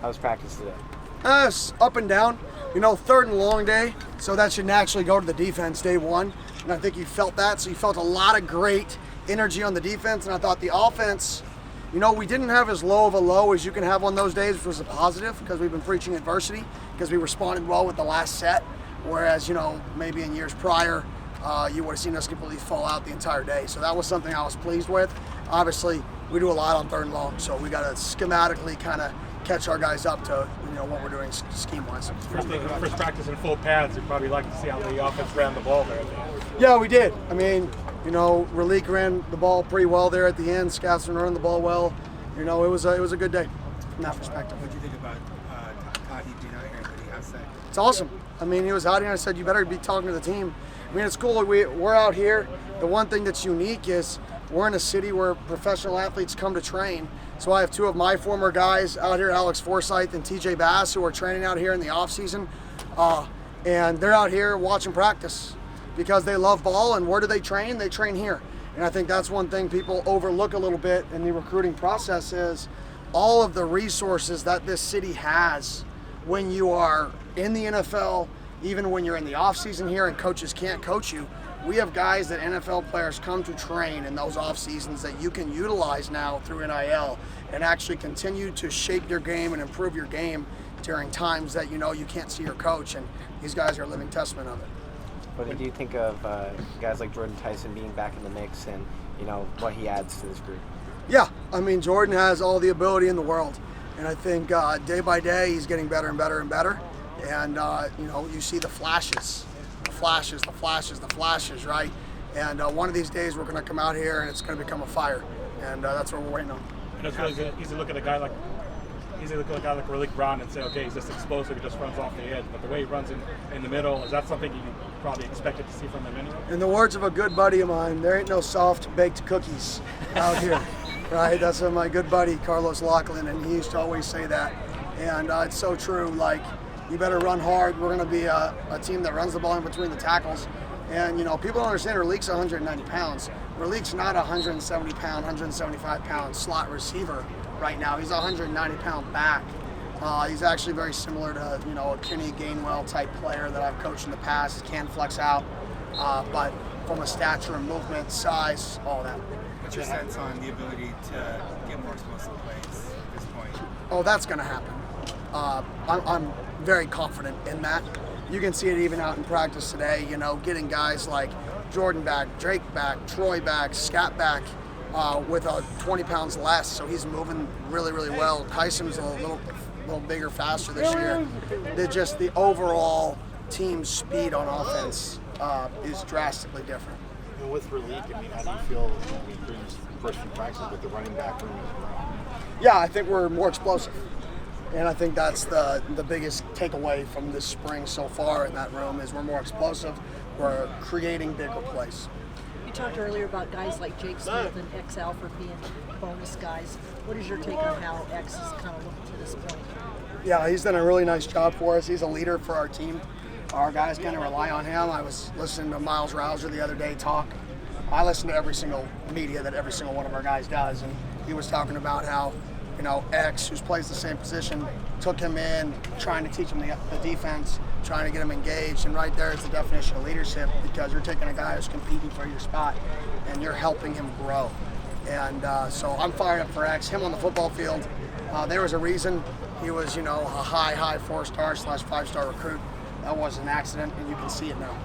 How was practice today? It's up and down. You know, third and long day, so that should naturally go to the defense day one. And I think you felt that, so you felt a lot of great energy on the defense. And I thought the offense, you know, we didn't have as low of a low as you can have on those days, which was a positive because we've been preaching adversity, because we responded well with the last set. Whereas, you know, maybe in years prior, you would have seen us completely fall out the entire day. So that was something I was pleased with. Obviously, we do a lot on third and long, so we got to schematically kind of catch our guys up to, you know, what we're doing scheme-wise. First practice in full pads, you'd probably like to see how the offense ran the ball there. Yeah, we did. I mean, you know, Ralik ran the ball pretty well there at the end. Scatson ran the ball well. You know, it was a good day from that perspective. What do you think about Tahi being out here? What do you have to say? It's awesome. I mean, he was out here and I said, you better be talking to the team. I mean, it's cool. We're out here. The one thing that's unique is we're in a city where professional athletes come to train. So I have two of my former guys out here, Alex Forsyth and TJ Bass, who are training out here in the off season. And they're out here watching practice because they love ball. And where do they train? They train here. And I think that's one thing people overlook a little bit in the recruiting process is all of the resources that this city has when you are in the NFL, even when you're in the off season here and coaches can't coach you. We have guys that NFL players come to train in those off seasons that you can utilize now through NIL and actually continue to shape your game and improve your game during times that you know you can't see your coach, and these guys are a living testament of it. What do you think of guys like Jordan Tyson being back in the mix and, you know, what he adds to this group? Yeah, I mean, Jordan has all the ability in the world, and I think day by day he's getting better and better and better, and you know, you see the flashes, right? And one of these days we're going to come out here and it's going to become a fire, and that's what we're waiting on. And it's really easy to look at a guy like Ralik Brown and say, okay, he's just explosive, he just runs off the edge. But the way he runs in the middle, is that something you probably expected to see from him anyway? In the words of a good buddy of mine, there ain't no soft baked cookies out here, right? That's my good buddy Carlos Lachlan, and he used to always say that, and it's so true. Like, you better run hard. We're going to be a team that runs the ball in between the tackles. And, you know, people don't understand Ralik's 190 pounds. Ralik's not a 170 pound, 175 pound slot receiver right now. He's a 190 pound back. He's actually very similar to, you know, a Kenny Gainwell type player that I've coached in the past. He can flex out, but from a stature and movement, size, all that. What's your sense on the ability to get more explosive plays at this point? Oh, that's going to happen. I'm very confident in that. You can see it even out in practice today, you know, getting guys like Jordan back, Drake back, Troy back, Scott back with 20 pounds less, so he's moving really, really well. Tyson's a little bigger, faster this year. Just the overall team speed on offense is drastically different. And with Ralik, I mean, how do you feel during this first few practices with the running back room as well? Yeah, I think we're more explosive. And I think that's the biggest takeaway from this spring so far in that room is we're more explosive, we're creating bigger plays. You talked earlier about guys like Jake Smith and X Alford being bonus guys. What is your take on how X is kind of looking to this point? Yeah, he's done a really nice job for us. He's a leader for our team. Our guys kind of rely on him. I was listening to Miles Rouser the other day talk. I listen to every single media that every single one of our guys does, and he was talking about how, you know, X, who plays the same position, took him in, trying to teach him the defense, trying to get him engaged. And right there is the definition of leadership, because you're taking a guy who's competing for your spot and you're helping him grow. And so I'm fired up for X. Him on the football field, there was a reason he was, you know, a high 4-star / 5-star recruit. That was an accident, and you can see it now.